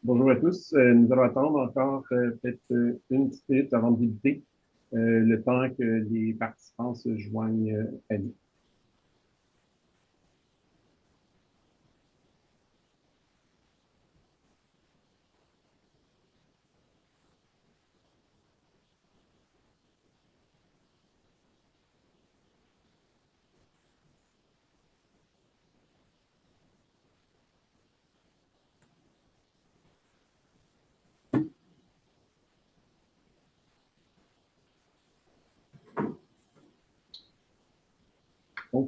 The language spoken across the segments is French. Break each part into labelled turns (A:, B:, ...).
A: Bonjour à tous. Nous allons attendre encore peut-être une petite minute avant de débuter, le temps que les participants se joignent à nous.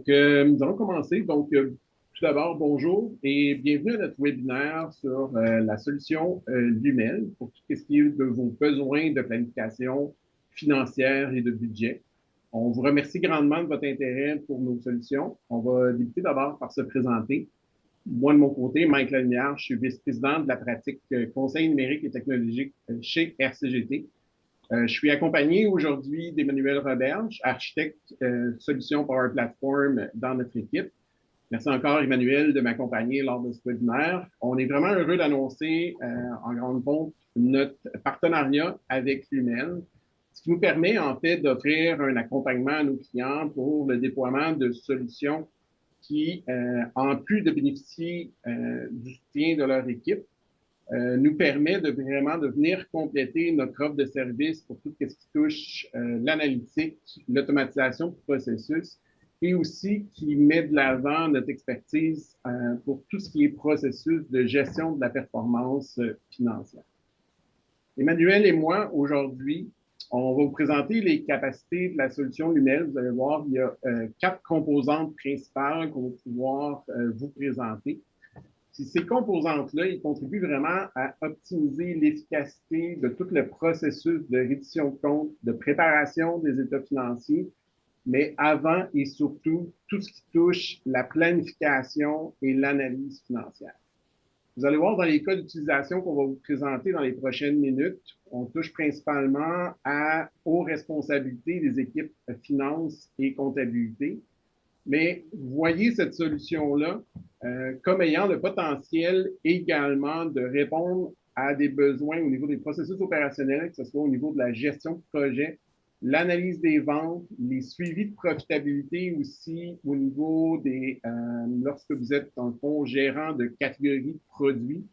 A: Nous allons commencer. Tout d'abord, bonjour et bienvenue à notre webinaire sur la solution Lumel pour tout ce qui est de vos besoins de planification financière et de budget. On vous remercie grandement de votre intérêt pour nos solutions. On va débuter d'abord par se présenter. Moi, de mon côté, Mike Lalimière, je suis vice-président de la pratique conseil numérique et technologique chez RCGT. Je suis accompagné aujourd'hui d'Emmanuel Roberge, architecte solution Power Platform dans notre équipe. Merci encore, Emmanuel, de m'accompagner lors de ce webinaire. On est vraiment heureux d'annoncer en grande pompe notre partenariat avec Lumel, ce qui nous permet en fait d'offrir un accompagnement à nos clients pour le déploiement de solutions qui, en plus de bénéficier du soutien de leur équipe, nous permet de vraiment de venir compléter notre offre de service pour tout ce qui touche l'analytique, l'automatisation du processus et aussi qui met de l'avant notre expertise pour tout ce qui est processus de gestion de la performance financière. Emmanuel et moi, aujourd'hui, on va vous présenter les capacités de la solution Lumel. Vous allez voir, il y a 4 composantes principales qu'on va pouvoir vous présenter. Ces composantes-là, ils contribuent vraiment à optimiser l'efficacité de tout le processus de reddition de compte, de préparation des états financiers, mais avant et surtout, tout ce qui touche la planification et l'analyse financière. Vous allez voir dans les cas d'utilisation qu'on va vous présenter dans les prochaines minutes, on touche principalement aux responsabilités des équipes finance et comptabilité. Mais voyez cette solution-là comme ayant le potentiel également de répondre à des besoins au niveau des processus opérationnels, que ce soit au niveau de la gestion de projet, l'analyse des ventes, les suivis de profitabilité aussi au niveau des, lorsque vous êtes dans le fond gérant de catégories de produits.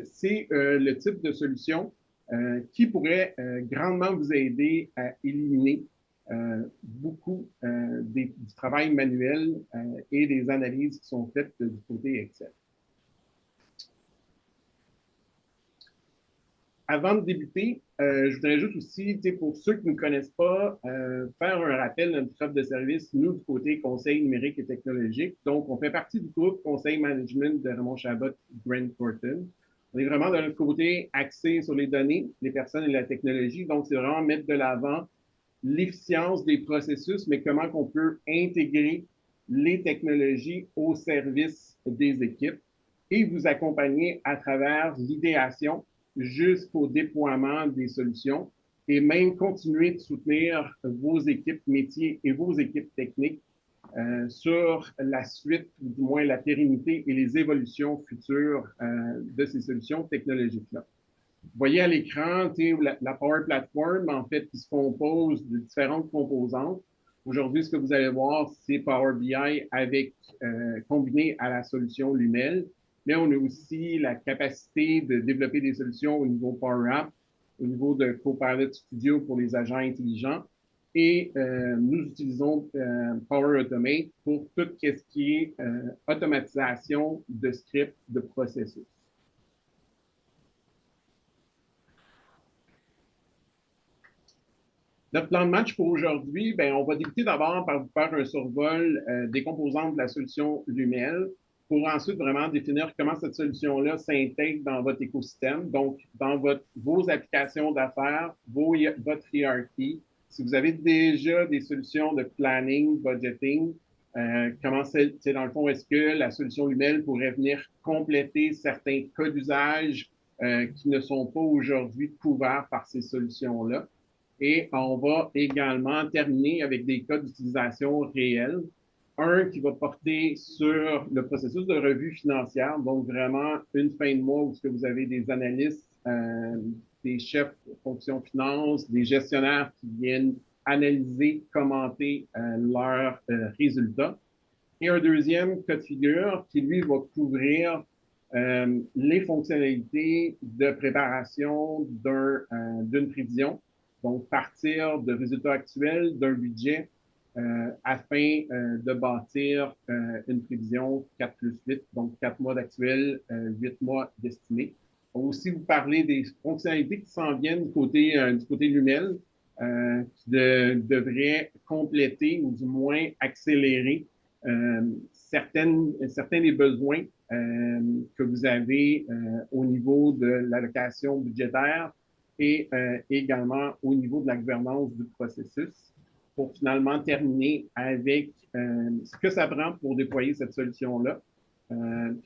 A: C'est le type de solution qui pourrait grandement vous aider à éliminer beaucoup du travail manuel et des analyses qui sont faites du côté Excel. Avant de débuter, je voudrais juste aussi, pour ceux qui ne connaissent pas, faire un rappel de notre offre de service, nous, du côté conseil numérique et technologique. Donc, on fait partie du groupe conseil management de Raymond Chabot Grant Thornton. On est vraiment de notre côté axé sur les données, les personnes et la technologie. Donc, c'est vraiment mettre de l'avant l'efficience des processus, mais comment on peut intégrer les technologies au service des équipes et vous accompagner à travers l'idéation jusqu'au déploiement des solutions et même continuer de soutenir vos équipes métiers et vos équipes techniques sur la suite, ou du moins la pérennité et les évolutions futures de ces solutions technologiques-là. Vous voyez à l'écran la Power Platform, en fait, qui se compose de différentes composantes. Aujourd'hui, ce que vous allez voir, c'est Power BI avec combiné à la solution Lumel. Mais on a aussi la capacité de développer des solutions au niveau Power App, au niveau de Copilot Studio pour les agents intelligents. Et nous utilisons Power Automate pour tout ce qui est automatisation de scripts, de processus. Notre plan de match pour aujourd'hui, on va débuter d'abord par vous faire un survol des composantes de la solution Lumel pour ensuite vraiment définir comment cette solution-là s'intègre dans votre écosystème, donc dans vos applications d'affaires, votre ERP. Si vous avez déjà des solutions de planning, budgeting, comment c'est, dans le fond, est-ce que la solution Lumel pourrait venir compléter certains cas d'usage qui ne sont pas aujourd'hui couverts par ces solutions-là? Et on va également terminer avec des cas d'utilisation réels. Un qui va porter sur le processus de revue financière, donc vraiment une fin de mois où ce que vous avez des analystes, des chefs de fonction finance, des gestionnaires qui viennent analyser, commenter leurs résultats. Et un deuxième cas de figure qui, lui, va couvrir les fonctionnalités de préparation d'une prévision, donc partir de résultats actuels, d'un budget, afin de bâtir une prévision 4 plus 8, donc 4 mois d'actuel, 8 mois d'estimé. On va aussi vous parler des fonctionnalités qui s'en viennent du côté Lumel, devraient compléter ou du moins accélérer certains des besoins que vous avez au niveau de l'allocation budgétaire et également au niveau de la gouvernance du processus pour finalement terminer avec ce que ça prend pour déployer cette solution-là.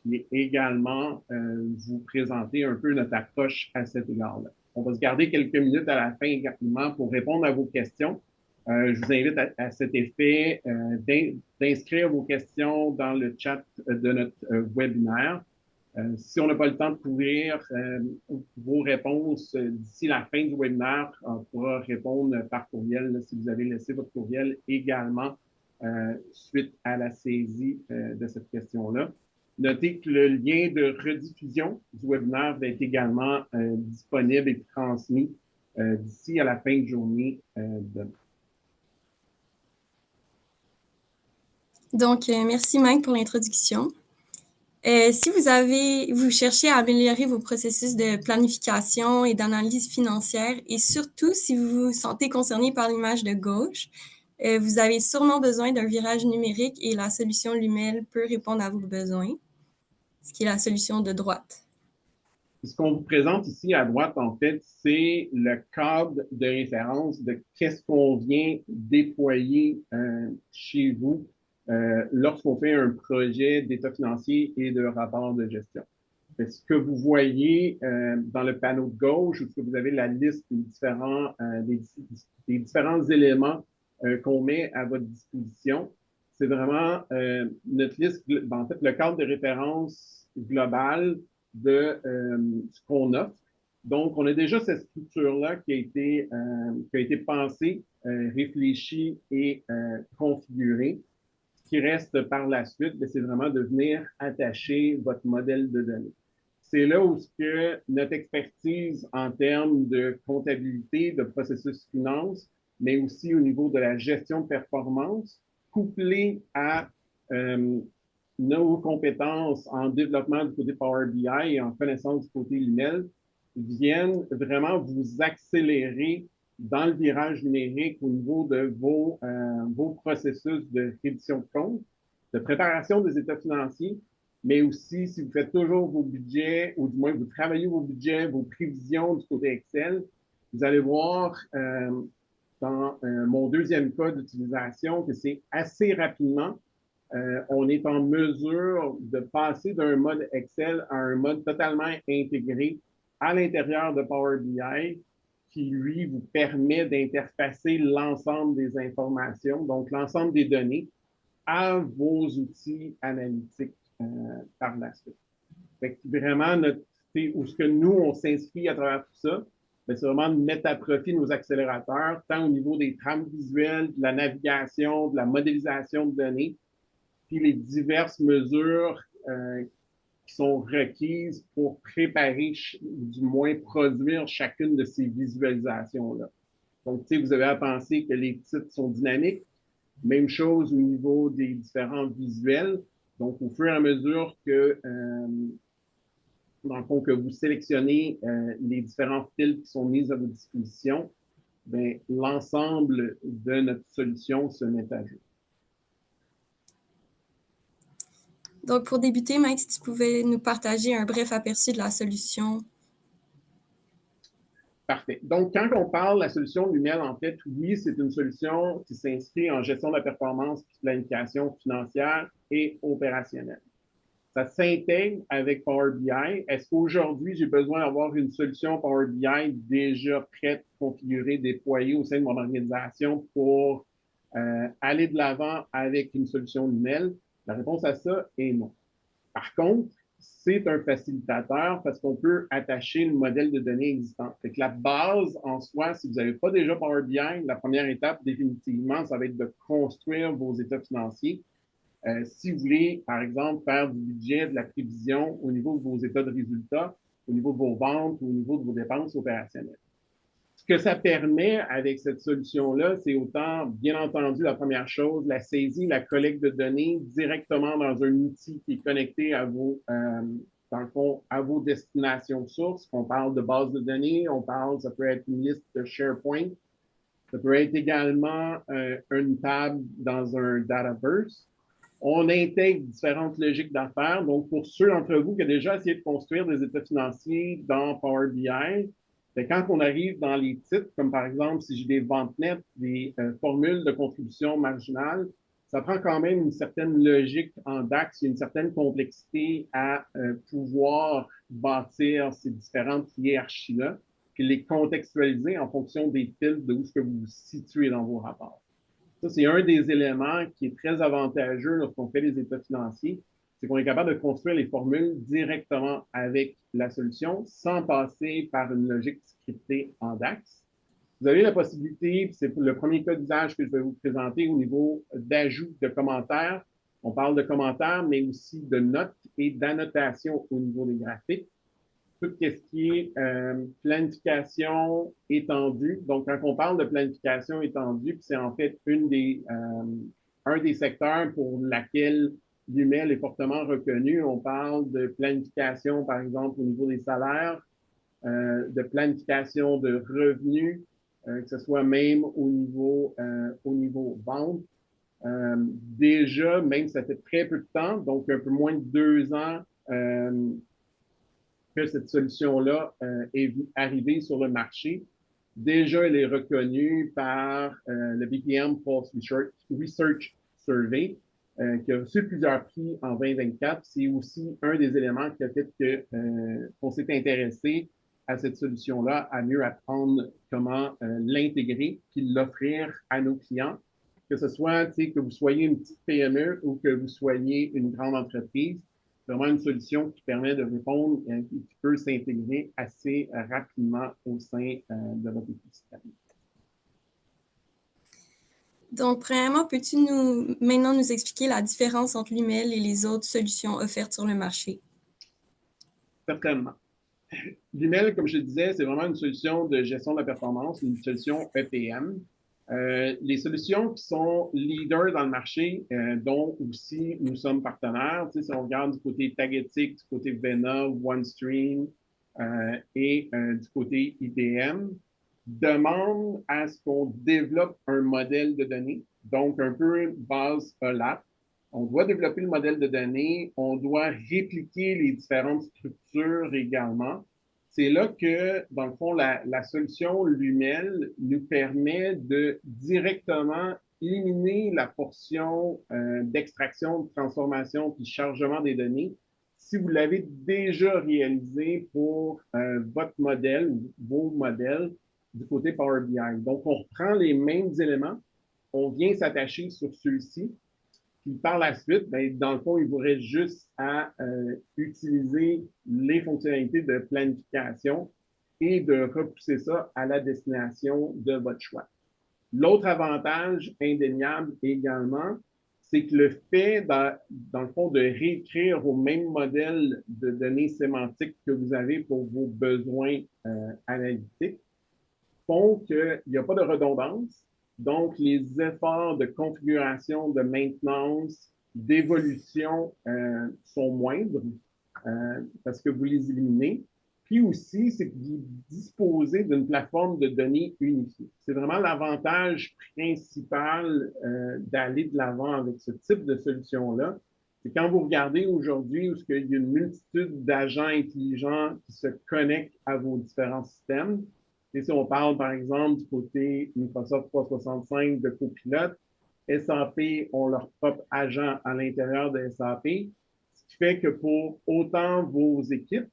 A: Puis également vous présenter un peu notre approche à cet égard-là. On va se garder quelques minutes à la fin également pour répondre à vos questions. Je vous invite à cet effet d'inscrire vos questions dans le chat de notre webinaire. Si on n'a pas le temps de couvrir vos réponses d'ici la fin du webinaire, on pourra répondre par courriel là, si vous avez laissé votre courriel également suite à la saisie de cette question-là. Notez que le lien de rediffusion du webinaire va être également disponible et transmis d'ici à la fin de journée demain.
B: Donc, merci Mike pour l'introduction. Si vous cherchez à améliorer vos processus de planification et d'analyse financière et surtout si vous vous sentez concerné par l'image de gauche, vous avez sûrement besoin d'un virage numérique et la solution Lumel peut répondre à vos besoins, ce qui est la solution de droite.
A: Ce qu'on vous présente ici à droite, en fait, c'est le cadre de référence de qu'est-ce qu'on vient déployer chez vous lorsqu'on fait un projet d'état financier et de rapport de gestion. Ce que vous voyez dans le panneau de gauche, où vous avez la liste des différents éléments qu'on met à votre disposition, c'est vraiment notre liste, en fait, le cadre de référence global de ce qu'on offre. Donc, on a déjà cette structure-là qui a été pensée, réfléchie et configurée. Ce qui reste par la suite, c'est vraiment de venir attacher votre modèle de données. C'est là où que notre expertise en termes de comptabilité, de processus finance, mais aussi au niveau de la gestion de performance, couplée à nos compétences en développement du côté Power BI et en connaissance du côté Lumel, viennent vraiment vous accélérer dans le virage numérique au niveau de vos processus de rédition de compte, de préparation des états financiers, mais aussi si vous faites toujours vos budgets, ou du moins vous travaillez vos budgets, vos prévisions du côté Excel, vous allez voir dans mon deuxième cas d'utilisation que c'est assez rapidement, on est en mesure de passer d'un mode Excel à un mode totalement intégré à l'intérieur de Power BI qui, lui, vous permet d'interfacer l'ensemble des informations, donc l'ensemble des données, à vos outils analytiques par la suite. Fait que vraiment, où ce que nous, on s'inscrit à travers tout ça, c'est vraiment de mettre à profit nos accélérateurs, tant au niveau des trames visuelles, de la navigation, de la modélisation de données, puis les diverses mesures qui sont requises pour préparer, du moins produire chacune de ces visualisations-là. Donc, vous avez à penser que les titres sont dynamiques. Même chose au niveau des différents visuels. Donc, au fur et à mesure que, dans le fond, que vous sélectionnez les différents fils qui sont mis à votre disposition, ben, l'ensemble de notre solution se met à jour.
B: Donc, pour débuter, Mike, si tu pouvais nous partager un bref aperçu de la solution.
A: Parfait. Donc, quand on parle de la solution Lumel, en fait, oui, c'est une solution qui s'inscrit en gestion de la performance, planification financière et opérationnelle. Ça s'intègre avec Power BI. Est-ce qu'aujourd'hui, j'ai besoin d'avoir une solution Power BI déjà prête, configurée, déployée au sein de mon organisation pour aller de l'avant avec une solution Lumel? La réponse à ça est non. Par contre, c'est un facilitateur parce qu'on peut attacher le modèle de données existant. Fait que la base en soi, si vous n'avez pas déjà Power BI, la première étape, définitivement, ça va être de construire vos états financiers. Si vous voulez, par exemple, faire du budget, de la prévision au niveau de vos états de résultats, au niveau de vos ventes, au niveau de vos dépenses opérationnelles. Ce que ça permet avec cette solution-là, c'est autant, bien entendu, la première chose, la saisie, la collecte de données directement dans un outil qui est connecté à vos, dans le fond, à vos destinations sources. On parle de base de données, on parle, ça peut être une liste de SharePoint, ça peut être également une table dans un Dataverse. On intègre différentes logiques d'affaires. Donc, pour ceux d'entre vous qui ont déjà essayé de construire des états financiers dans Power BI, quand on arrive dans les titres, comme par exemple, si j'ai des ventes nettes, des formules de contribution marginale, ça prend quand même une certaine logique en DAX, une certaine complexité à pouvoir bâtir ces différentes hiérarchies-là, puis les contextualiser en fonction des fils de où est-ce que vous vous situez dans vos rapports. Ça, c'est un des éléments qui est très avantageux lorsqu'on fait les états financiers, c'est qu'on est capable de construire les formules directement avec la solution sans passer par une logique scriptée en DAX. Vous avez la possibilité, c'est le premier cas d'usage que je vais vous présenter au niveau d'ajout de commentaires. On parle de commentaires, mais aussi de notes et d'annotations au niveau des graphiques. Tout ce qui est planification étendue. Donc, quand on parle de planification étendue, c'est en fait un des secteurs pour laquelle l'UML est fortement reconnu. On parle de planification, par exemple, au niveau des salaires, de planification de revenus, que ce soit même au niveau vente. Déjà, même ça fait très peu de temps, donc un peu moins de 2 ans, que cette solution-là est arrivée sur le marché. Déjà, elle est reconnue par le BPM Pulse Research Survey, qui a reçu plusieurs prix en 2024. C'est aussi un des éléments qui a fait qu'on s'est intéressé à cette solution-là, à mieux apprendre comment l'intégrer puis l'offrir à nos clients, que ce soit que vous soyez une petite PME ou que vous soyez une grande entreprise. C'est vraiment une solution qui permet de répondre et qui peut s'intégrer assez rapidement au sein de votre écosystème.
B: Donc, premièrement, peux-tu maintenant nous expliquer la différence entre l'UML et les autres solutions offertes sur le marché?
A: Certainement. L'UML, comme je le disais, c'est vraiment une solution de gestion de la performance, une solution EPM. Les solutions qui sont leaders dans le marché, dont aussi nous sommes partenaires, si on regarde du côté Tagetic, du côté Vena, OneStream et du côté IBM, demandent à ce qu'on développe un modèle de données, donc un peu base OLAP. On doit développer le modèle de données, on doit répliquer les différentes structures également. C'est là que, dans le fond, la solution Lumel nous permet de directement éliminer la portion d'extraction, de transformation puis chargement des données si vous l'avez déjà réalisé pour votre modèle ou vos modèles du côté Power BI. Donc, on reprend les mêmes éléments, on vient s'attacher sur ceux-ci, puis par la suite, ben, dans le fond, il vous reste juste à utiliser les fonctionnalités de planification et de repousser ça à la destination de votre choix. L'autre avantage indéniable également, c'est que le fait, dans le fond, de réécrire au même modèle de données sémantiques que vous avez pour vos besoins analytiques font qu'il n'y a pas de redondance. Donc, les efforts de configuration, de maintenance, d'évolution sont moindres parce que vous les éliminez. Puis aussi, c'est que vous disposez d'une plateforme de données unifiée. C'est vraiment l'avantage principal d'aller de l'avant avec ce type de solution-là. C'est quand vous regardez aujourd'hui où il y a une multitude d'agents intelligents qui se connectent à vos différents systèmes. Et si on parle, par exemple, du côté Microsoft 365 de Copilot, SAP ont leur propre agent à l'intérieur de SAP, ce qui fait que pour autant vos équipes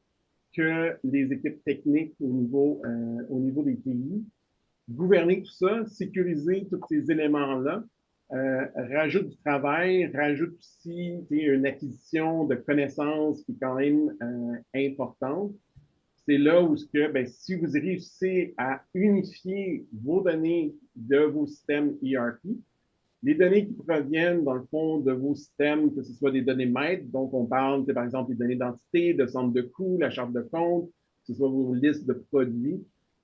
A: que les équipes techniques au niveau des TI, gouverner tout ça, sécuriser tous ces éléments-là, rajoute du travail, rajoute aussi une acquisition de connaissances qui est quand même importante. C'est là où ben, si vous réussissez à unifier vos données de vos systèmes ERP, les données qui proviennent, dans le fond, de vos systèmes, que ce soit des données maîtres, donc on parle, par exemple, des données d'identité, de centre de coûts, la charte de compte, que ce soit vos listes de produits,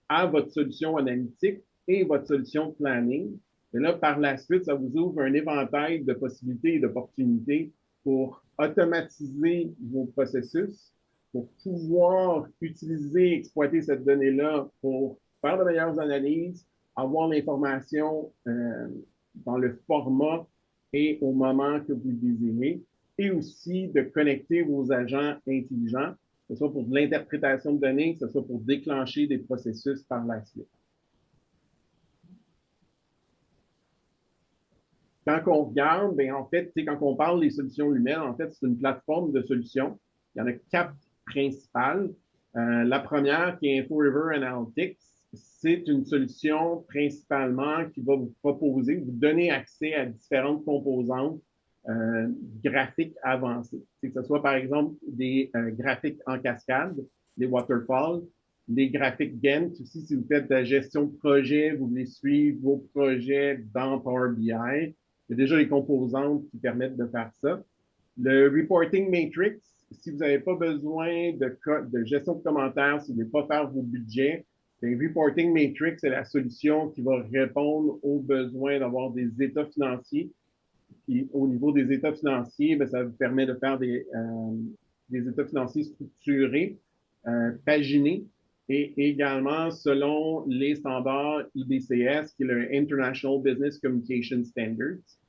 A: à votre solution analytique et votre solution de planning. Et là, par la suite, ça vous ouvre un éventail de possibilités et d'opportunités pour automatiser vos processus, pour pouvoir utiliser, exploiter cette donnée-là pour faire de meilleures analyses, avoir l'information dans le format et au moment que vous le désirez, et aussi de connecter vos agents intelligents, que ce soit pour de l'interprétation de données, que ce soit pour déclencher des processus par la suite. Quand on regarde, bien, en fait, quand on parle des solutions humaines, en fait, c'est une plateforme de solutions. Il y en a 4 principales. La première, qui est InfoRiver Analytics, c'est une solution principalement qui va vous proposer, vous donner accès à différentes composantes graphiques avancées. Que ce soit, par exemple, des graphiques en cascade, les waterfalls, les graphiques Gantt aussi, si vous faites de la gestion de projet, vous voulez suivre vos projets dans Power BI. Il y a déjà les composantes qui permettent de faire ça. Le Reporting Matrix, si vous n'avez pas besoin de gestion de commentaires, si vous ne voulez pas faire vos budgets, le Reporting Matrix est la solution qui va répondre aux besoins d'avoir des états financiers. Puis au niveau des états financiers, bien, ça vous permet de faire des états financiers structurés, paginés, et également selon les standards IBCS, qui est le International Business Communication Standards.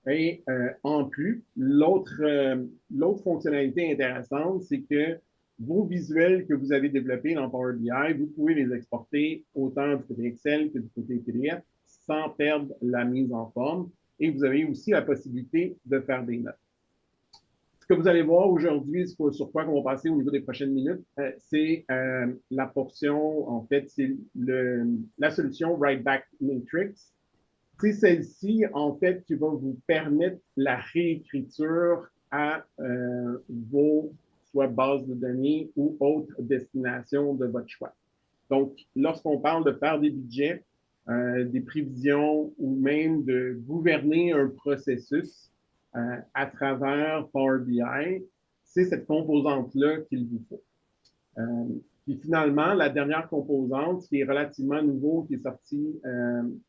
A: Et en plus, l'autre fonctionnalité intéressante, c'est que vos visuels que vous avez développés dans Power BI, vous pouvez les exporter autant du côté Excel que du côté PDF sans perdre la mise en forme. Et vous avez aussi la possibilité de faire des notes. Ce que vous allez voir aujourd'hui, sur quoi on va passer au niveau des prochaines minutes, c'est la portion, en fait, c'est la solution Write Back Matrix. C'est celle-ci, en fait, qui va vous permettre la réécriture à vos soit bases de données ou autres destinations de votre choix. Donc, lorsqu'on parle de faire des budgets, des prévisions ou même de gouverner un processus à travers Power BI, c'est cette composante-là qu'il vous faut. Puis finalement, la dernière composante, qui est relativement nouveau, qui est sorti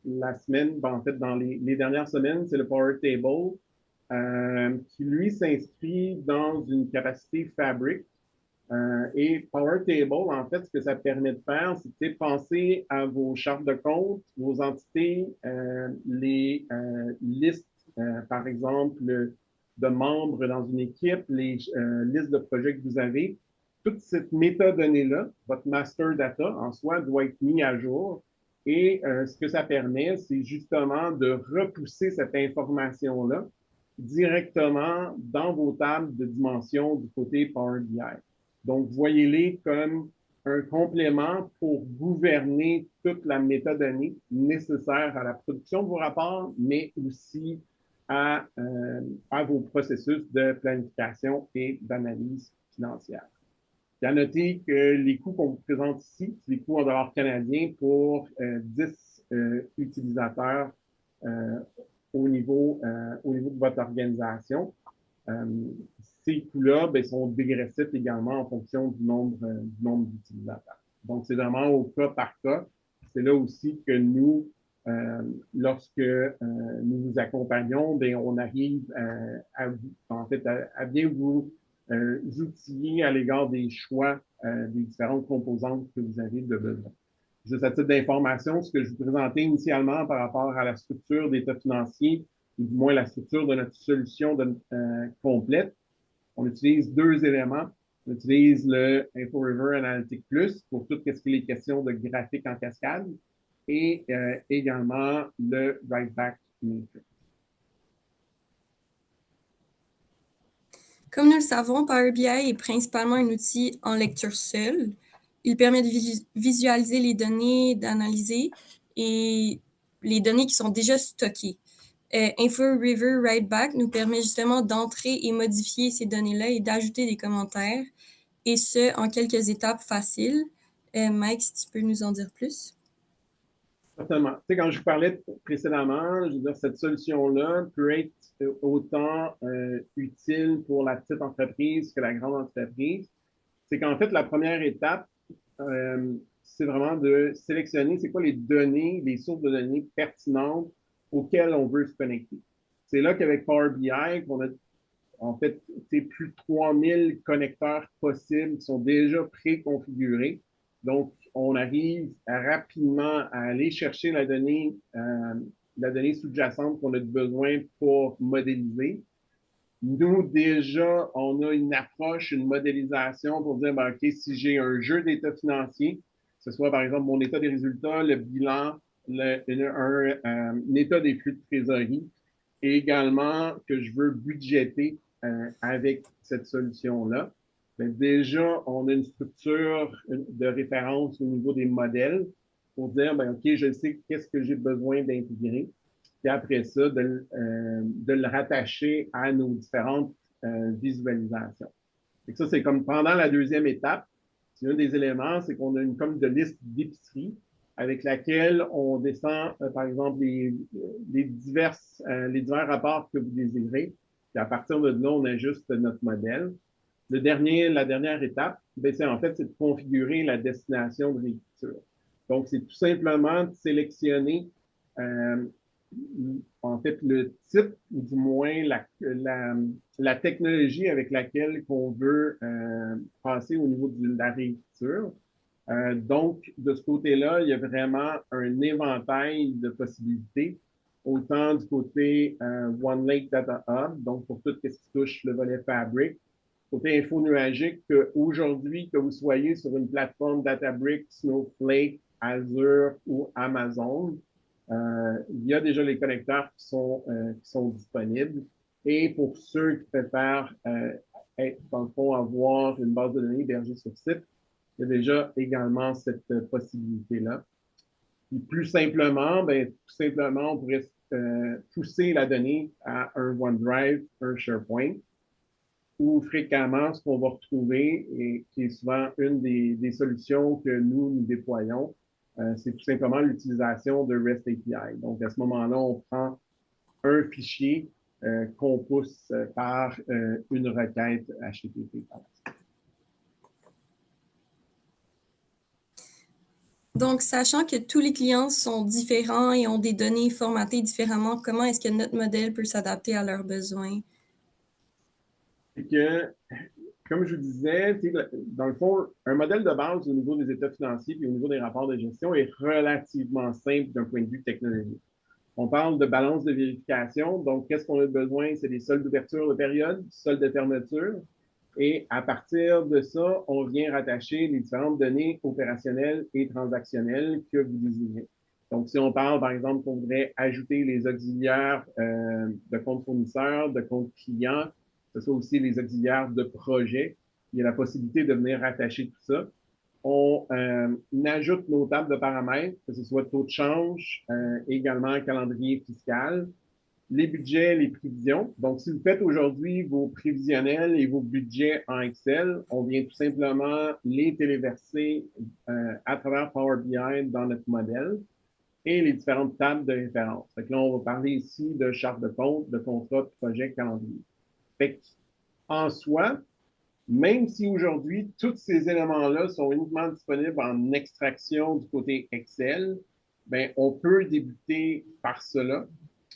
A: la semaine, en fait, dans les dernières semaines, c'est le Power Table, qui lui s'inscrit dans une capacité Fabric. Et Power Table, en fait, ce que ça permet de faire, c'est de penser à vos chartes de compte, vos entités, les listes, par exemple, de membres dans une équipe, les listes de projets que vous avez. Toute cette métadonnée-là, votre master data en soi, doit être mis à jour. Et ce que ça permet, c'est justement de repousser cette information-là directement dans vos tables de dimension du côté Power BI. Donc, voyez-les comme un complément pour gouverner toute la métadonnée nécessaire à la production de vos rapports, mais aussi à vos processus de planification et d'analyse financière. Il y a noté que les coûts qu'on vous présente ici, c'est les coûts en dollars canadiens pour 10 utilisateurs au niveau de votre organisation. Ces coûts-là sont dégressifs également en fonction du nombre d'utilisateurs. Donc, c'est vraiment au cas par cas. C'est là aussi que nous, lorsque nous vous accompagnons, on arrive à bien vous outiller à l'égard des choix des différentes composantes que vous avez de besoin. Juste à titre d'information, ce que je vous présentais initialement par rapport à la structure d'état financier, ou du moins la structure de notre solution complète, on utilise 2 éléments. On utilise le InfoRiver Analytics Plus pour tout ce qui est les questions de graphiques en cascade et également le Write Back Matrix.
B: Comme nous le savons, Power BI est principalement un outil en lecture seule. Il permet de visualiser les données, d'analyser et les données qui sont déjà stockées. Info River Write Back nous permet justement d'entrer et modifier ces données-là et d'ajouter des commentaires, et ce, en quelques étapes faciles. Mike, si tu peux nous en dire plus?
A: Certainement. Tu sais, quand je vous parlais précédemment, je veux dire, cette solution-là peut être autant utile pour la petite entreprise que la grande entreprise. C'est qu'en fait, la première étape, c'est vraiment de sélectionner c'est quoi les données, les sources de données pertinentes auxquelles on veut se connecter. C'est là qu'avec Power BI, qu'on a en fait plus de 3000 connecteurs possibles qui sont déjà préconfigurés. Donc, on arrive rapidement à aller chercher la donnée sous-jacente qu'on a besoin pour modéliser. Nous, déjà, on a une approche, une modélisation pour dire, ben, OK, si j'ai un jeu d'état financier, que ce soit par exemple mon état des résultats, le bilan, un état des flux de trésorerie, et également que je veux budgéter avec cette solution-là. Mais déjà, on a une structure de référence au niveau des modèles pour dire, ben, OK, je sais qu'est-ce que j'ai besoin d'intégrer. Puis après ça, de le rattacher à nos différentes visualisations. Et ça, c'est comme pendant la deuxième étape, c'est un des éléments, c'est qu'on a une comme de liste d'épicerie avec laquelle on descend, par exemple, les divers rapports que vous désirez. Puis à partir de là, on ajuste notre modèle. La dernière étape, ben, c'est en fait, c'est de configurer la destination de l'écriture. Donc, c'est tout simplement de sélectionner en fait le type, ou du moins la technologie avec laquelle on veut passer au niveau de la réécriture. Donc, de ce côté-là, il y a vraiment un éventail de possibilités, autant du côté OneLake Data Hub, donc pour tout ce qui touche le volet Fabric, côté info nuagique, qu'aujourd'hui, que vous soyez sur une plateforme Databricks, Snowflake, Azure ou Amazon, il y a déjà les connecteurs qui sont disponibles. Et pour ceux qui préfèrent dans le fond, avoir une base de données hébergée sur site, il y a déjà également cette possibilité-là. Puis plus simplement, ben, tout simplement, on pourrait pousser la donnée à un OneDrive, un SharePoint, ou fréquemment, ce qu'on va retrouver, et qui est souvent une des solutions que nous déployons, c'est tout simplement l'utilisation de REST API. Donc, à ce moment-là, on prend un fichier qu'on pousse par une requête HTTP.
B: Donc, sachant que tous les clients sont différents et ont des données formatées différemment, comment est-ce que notre modèle peut s'adapter à leurs besoins?
A: C'est que, comme je vous disais, dans le fond, un modèle de base au niveau des états financiers et au niveau des rapports de gestion est relativement simple d'un point de vue technologique. On parle de balance de vérification. Donc, qu'est-ce qu'on a besoin? C'est des soldes d'ouverture de période, soldes de fermeture. Et à partir de ça, on vient rattacher les différentes données opérationnelles et transactionnelles que vous désirez. Donc, si on parle, par exemple, qu'on voudrait ajouter les auxiliaires de compte fournisseur, de compte client, que ce soit aussi les auxiliaires de projet, il y a la possibilité de venir rattacher tout ça. On ajoute nos tables de paramètres, que ce soit taux de change, également un calendrier fiscal, les budgets, les prévisions. Donc, si vous faites aujourd'hui vos prévisionnels et vos budgets en Excel, on vient tout simplement les téléverser à travers Power BI dans notre modèle et les différentes tables de référence. Fait que là, on va parler ici de charte de compte, de contrat, de projet, calendrier. Fait en soi, même si aujourd'hui, tous ces éléments-là sont uniquement disponibles en extraction du côté Excel, ben, on peut débuter par cela,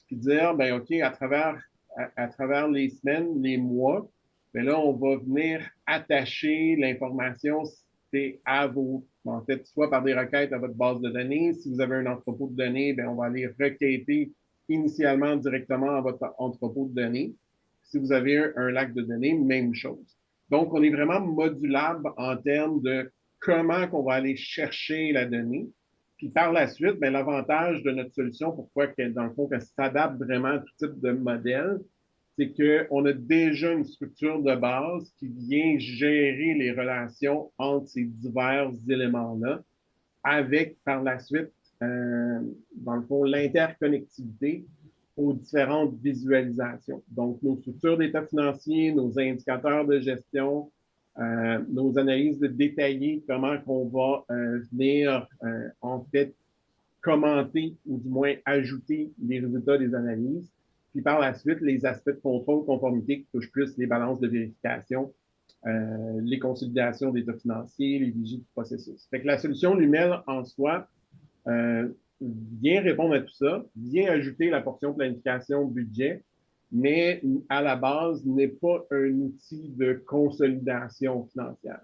A: puis dire, ben, OK, à travers les semaines, les mois, ben là, on va venir attacher l'information à vos, en fait, soit par des requêtes à votre base de données. Si vous avez un entrepôt de données, ben, on va aller requêter initialement directement à votre entrepôt de données. Si vous avez un lac de données, même chose. Donc, on est vraiment modulable en termes de comment qu'on va aller chercher la donnée. Puis par la suite, ben, l'avantage de notre solution, pourquoi qu'elle, dans le fond, qu'elle s'adapte vraiment à tout type de modèle, c'est qu'on a déjà une structure de base qui vient gérer les relations entre ces divers éléments-là, avec par la suite, dans le fond, l'interconnectivité aux différentes visualisations. Donc, nos structures d'état financier, nos indicateurs de gestion, nos analyses détaillées, comment on va venir, en fait, commenter ou du moins ajouter les résultats des analyses. Puis par la suite, les aspects de contrôle, conformité qui touchent plus les balances de vérification, les consolidations d'état financiers, les vigies du processus. Fait que la solution Lumel en soi vient répondre à tout ça, vient ajouter la portion planification budget, mais à la base n'est pas un outil de consolidation financière.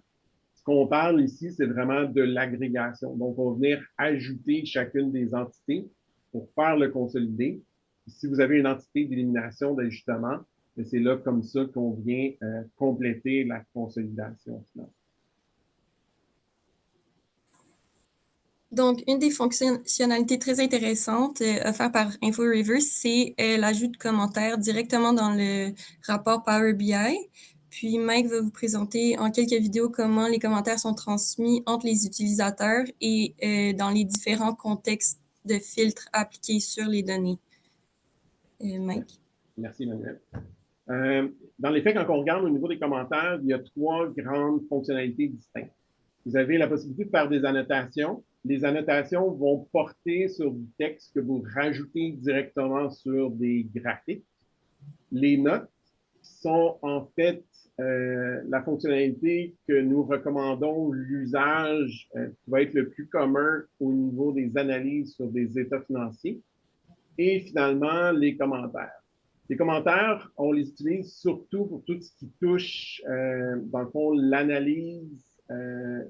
A: Ce qu'on parle ici, c'est vraiment de l'agrégation. Donc, on va venir ajouter chacune des entités pour faire le consolidé. Si vous avez une entité d'élimination, d'ajustement, c'est là comme ça qu'on vient compléter la consolidation financière.
B: Donc, une des fonctionnalités très intéressantes offertes par InfoReverse, c'est l'ajout de commentaires directement dans le rapport Power BI. Puis Mike va vous présenter en quelques vidéos comment les commentaires sont transmis entre les utilisateurs et dans les différents contextes de filtres appliqués sur les données. Mike.
A: Merci, Manuel. Dans les faits, quand on regarde au niveau des commentaires, il y a 3 grandes fonctionnalités distinctes. Vous avez la possibilité de faire des annotations. Les annotations vont porter sur du texte que vous rajoutez directement sur des graphiques. Les notes sont en fait la fonctionnalité que nous recommandons l'usage qui va être le plus commun au niveau des analyses sur des états financiers. Et finalement, les commentaires. Les commentaires, on les utilise surtout pour tout ce qui touche, dans le fond, l'analyse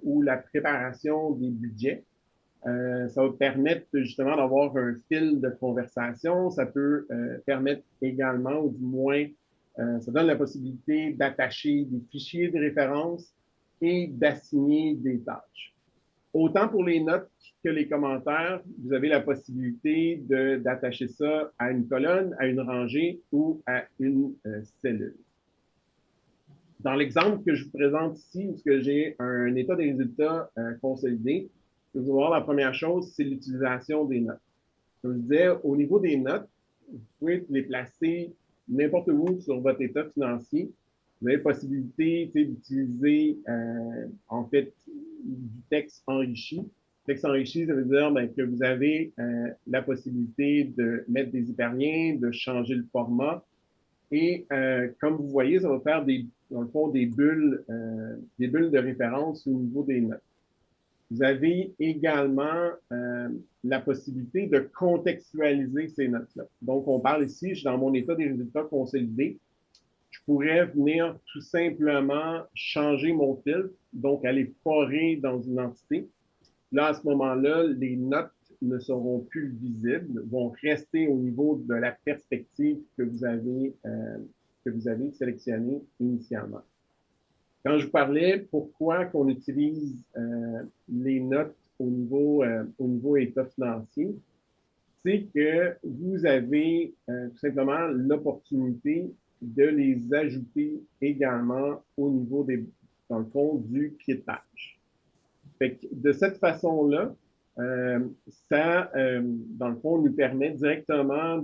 A: ou la préparation des budgets. Ça va permettre justement d'avoir un fil de conversation. Ça peut permettre également, ou du moins, ça donne la possibilité d'attacher des fichiers de référence et d'assigner des tâches. Autant pour les notes que les commentaires, vous avez la possibilité d'attacher ça à une colonne, à une rangée ou à une cellule. Dans l'exemple que je vous présente ici, où j'ai un état des résultats consolidé, vous allez voir la première chose, c'est l'utilisation des notes. Comme je disais, au niveau des notes, vous pouvez les placer n'importe où sur votre état financier. Vous avez la possibilité d'utiliser, en fait, du texte enrichi. Texte enrichi, ça veut dire que vous avez la possibilité de mettre des hyperliens, de changer le format. Et comme vous voyez, ça va faire dans le fond, des bulles de référence au niveau des notes. Vous avez également la possibilité de contextualiser ces notes-là. Donc, on parle ici, je suis dans mon état des résultats consolidés. Je pourrais venir tout simplement changer mon filtre, donc aller forer dans une entité. Là, à ce moment-là, les notes ne seront plus visibles, vont rester au niveau de la perspective que vous avez sélectionnée initialement. Quand je vous parlais pourquoi qu'on utilise les notes au niveau état financier, c'est que vous avez tout simplement l'opportunité de les ajouter également au niveau dans le fond, du piétage. Fait que de cette façon-là, ça, dans le fond, nous permet directement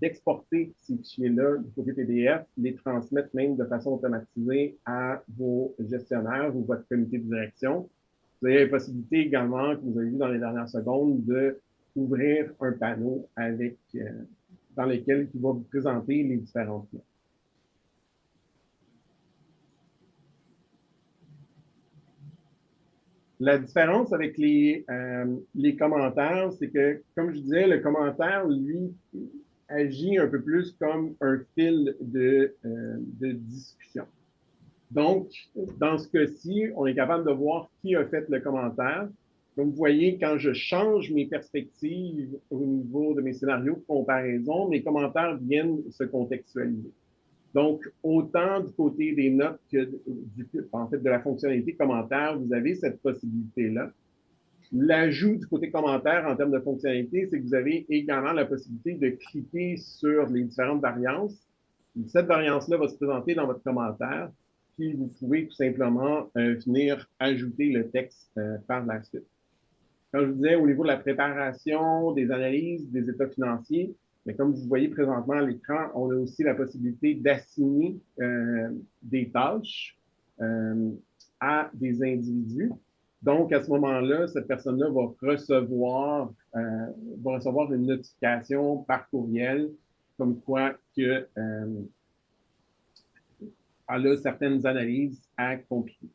A: d'exporter ces fichiers-là du côté PDF, les transmettre même de façon automatisée à vos gestionnaires ou votre comité de direction. Vous avez la possibilité également, que vous avez vu dans les dernières secondes, d'ouvrir un panneau dans lequel il va vous présenter les différentes notes. La différence avec les commentaires, c'est que, comme je disais, le commentaire, lui, agit un peu plus comme un fil de discussion. Donc, dans ce cas-ci, on est capable de voir qui a fait le commentaire. Donc, vous voyez, quand je change mes perspectives au niveau de mes scénarios de comparaison, mes commentaires viennent se contextualiser. Donc, autant du côté des notes que en fait, de la fonctionnalité commentaire, vous avez cette possibilité-là. L'ajout du côté commentaire en termes de fonctionnalité, c'est que vous avez également la possibilité de cliquer sur les différentes variances. Cette variance-là va se présenter dans votre commentaire, puis vous pouvez tout simplement venir ajouter le texte par la suite. Comme je vous disais, au niveau de la préparation, des analyses, des états financiers, Mais comme vous voyez présentement à l'écran, on a aussi la possibilité d'assigner des tâches à des individus. Donc, à ce moment-là, cette personne-là va recevoir une notification par courriel comme quoi que, elle a certaines analyses à accomplir.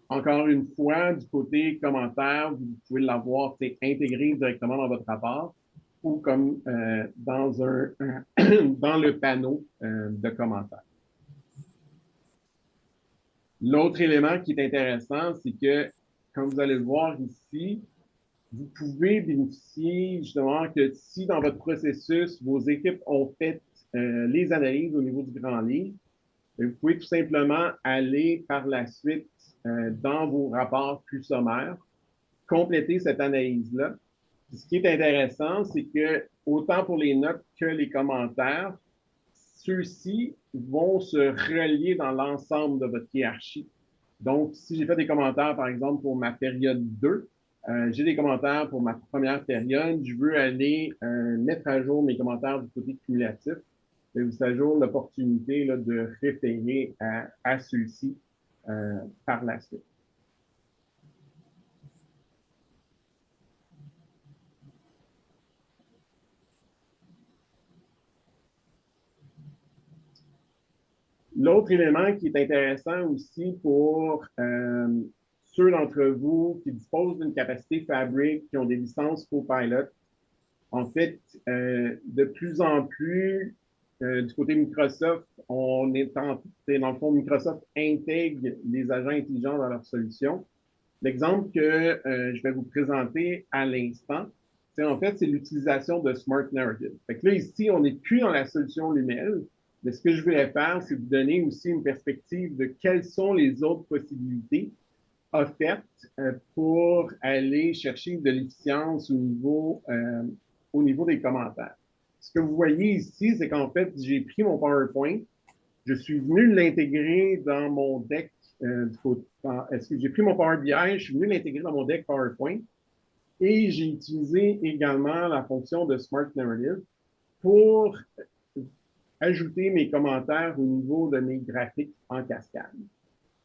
A: Encore une fois, du côté commentaire, vous pouvez l'avoir intégré directement dans votre rapport ou comme dans le panneau de commentaires. L'autre élément qui est intéressant, c'est que, comme vous allez le voir ici, vous pouvez bénéficier justement que si dans votre processus, vos équipes ont fait les analyses au niveau du grand livre, vous pouvez tout simplement aller par la suite dans vos rapports plus sommaires, compléter cette analyse-là. Ce qui est intéressant, c'est que autant pour les notes que les commentaires, ceux-ci vont se relier dans l'ensemble de votre hiérarchie. Donc, si j'ai fait des commentaires, par exemple, pour ma période 2, j'ai des commentaires pour ma première période, je veux aller mettre à jour mes commentaires du côté cumulatif. Et vous avez toujours l'opportunité de référer à ceux-ci par la suite. L'autre élément qui est intéressant aussi pour ceux d'entre vous qui disposent d'une capacité Fabric, qui ont des licences Copilot, en fait, de plus en plus, du côté Microsoft, dans le fond, Microsoft intègre les agents intelligents dans leurs solutions. L'exemple que je vais vous présenter à l'instant, c'est l'utilisation de Smart Narrative. Fait que là, ici, on n'est plus dans la solution Lumel, mais ce que je voulais faire, c'est vous donner aussi une perspective de quelles sont les autres possibilités offertes pour aller chercher de l'efficience au niveau des commentaires. Ce que vous voyez ici, c'est qu'en fait, j'ai pris mon PowerPoint, je suis venu l'intégrer dans mon deck. Est-ce que j'ai pris mon Power BI, je suis venu l'intégrer dans mon deck PowerPoint et j'ai utilisé également la fonction de Smart Narrative pour ajouter mes commentaires au niveau de mes graphiques en cascade.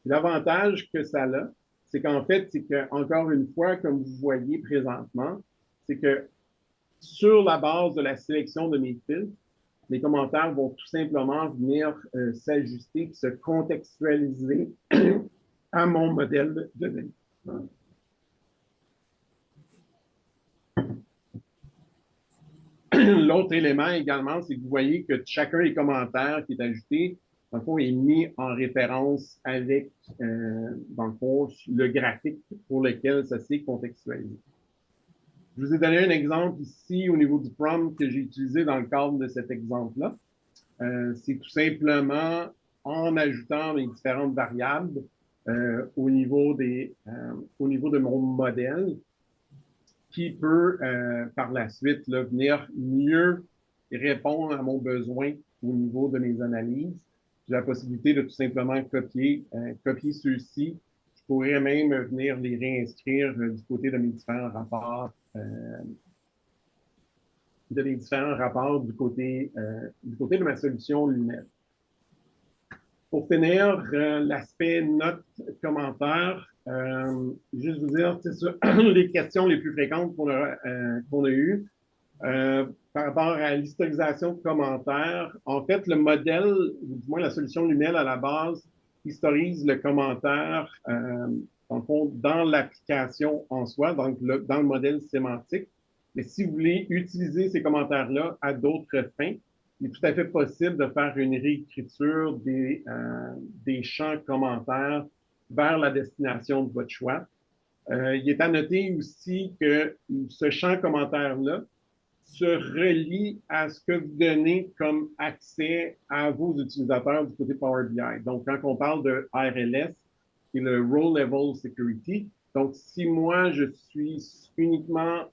A: L'avantage que ça a, c'est qu'en fait, c'est que, encore une fois, comme vous voyez présentement, c'est que sur la base de la sélection de mes filtres, les commentaires vont tout simplement venir s'ajuster et se contextualiser à mon modèle de données. L'autre élément également, c'est que vous voyez que chacun des commentaires qui est ajouté, dans le fond, est mis en référence avec, dans le fond, le graphique pour lequel ça s'est contextualisé. Je vous ai donné un exemple ici au niveau du prompt que j'ai utilisé dans le cadre de cet exemple-là. C'est tout simplement en ajoutant les différentes variables au niveau de mon modèle qui peut par la suite là, venir mieux répondre à mon besoin au niveau de mes analyses. J'ai la possibilité de tout simplement copier ceux-ci. Je pourrais même venir les réinscrire du côté de mes différents rapports du côté de ma solution Lumel. Pour finir, l'aspect notes, commentaires, juste vous dire, c'est ça, les questions les plus fréquentes qu'on a eues. Par rapport à l'historisation de commentaires, en fait, le modèle, ou du moins la solution Lumel à la base, historise le commentaire, dans le fond, dans l'application en soi, donc dans le modèle sémantique. Mais si vous voulez utiliser ces commentaires-là à d'autres fins, il est tout à fait possible de faire une réécriture des champs commentaires vers la destination de votre choix. Il est à noter aussi que ce champ commentaire-là se relie à ce que vous donnez comme accès à vos utilisateurs du côté Power BI. Donc, quand on parle de RLS, c'est le Role Level Security. Donc, si moi, je suis uniquement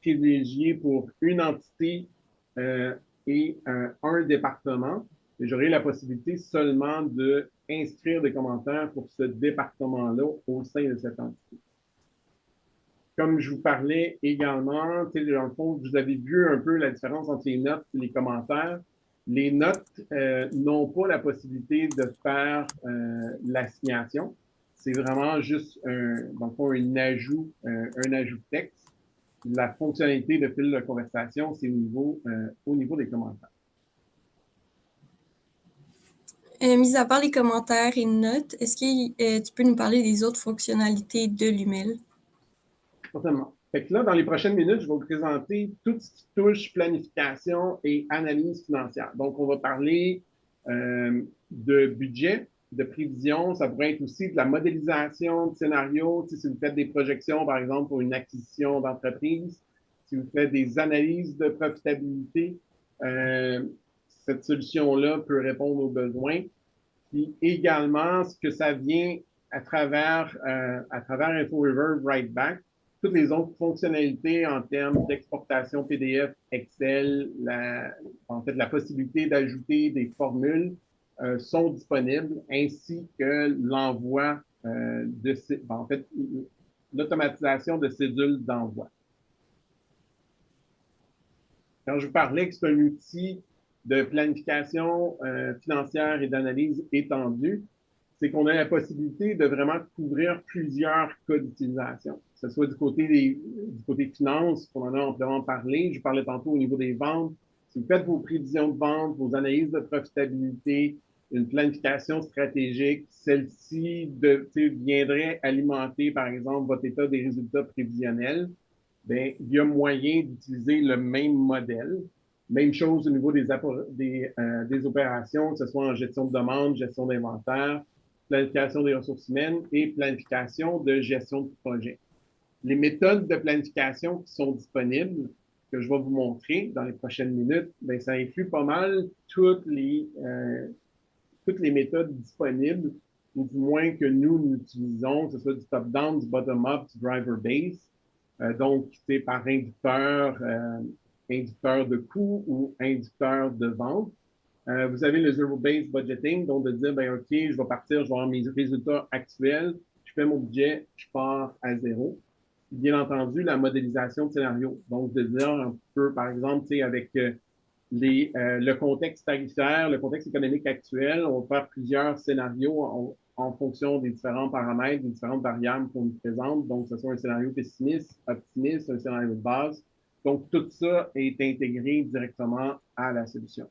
A: privilégié pour une entité et un département, j'aurai la possibilité seulement d'inscrire des commentaires pour ce département-là au sein de cette entité. comme je vous parlais également, dans le fond, vous avez vu un peu la différence entre les notes et les commentaires. Les notes n'ont pas la possibilité de faire l'assignation. C'est vraiment juste dans le fond, un ajout de texte. La fonctionnalité de fil de conversation, c'est au niveau des commentaires.
B: Mis à part les commentaires et notes, est-ce que tu peux nous parler des autres fonctionnalités de l'UML?
A: Certainement. Fait que là, dans les prochaines minutes, je vais vous présenter tout ce qui touche planification et analyse financière. Donc, on va parler de budget, de prévision. Ça pourrait être aussi de la modélisation de scénarios. Si vous faites des projections, par exemple, pour une acquisition d'entreprise, si vous faites des analyses de profitabilité, cette solution-là peut répondre aux besoins. Puis également, ce que ça vient à travers InfoRiver Writeback, toutes les autres fonctionnalités en termes d'exportation PDF, Excel, en fait, la possibilité d'ajouter des formules sont disponibles, ainsi que l'envoi en fait, l'automatisation de cédules d'envoi. Quand je vous parlais que c'est un outil de planification financière et d'analyse étendue, c'est qu'on a la possibilité de vraiment couvrir plusieurs cas d'utilisation, que ce soit du côté finance, qu'on en a amplement parlé. Je parlais tantôt au niveau des ventes. Si vous faites vos prévisions de vente, vos analyses de profitabilité, une planification stratégique, celle-ci viendrait alimenter, par exemple, votre état des résultats prévisionnels. Bien, il y a moyen d'utiliser le même modèle. Même chose au niveau des opérations, que ce soit en gestion de demande, gestion d'inventaire, planification des ressources humaines et planification de gestion de projet. Les méthodes de planification qui sont disponibles, que je vais vous montrer dans les prochaines minutes, bien, ça inclut pas mal toutes les méthodes disponibles, ou du moins que nous utilisons, que ce soit du top-down, du bottom-up, du driver-base. Donc, c'est par inducteur de coût ou inducteur de vente. Vous avez le zero-based budgeting, donc de dire, ben, OK, je vais partir, je vais avoir mes résultats actuels, je fais mon budget, je pars à zéro. Bien entendu, la modélisation de scénario. Donc, de dire un peu, par exemple, avec le contexte tarifaire, le contexte économique actuel, on va faire plusieurs scénarios en fonction des différents paramètres, des différentes variables qu'on nous présente. Donc, ce soit un scénario pessimiste, optimiste, un scénario de base. Donc, tout ça est intégré directement à la solution.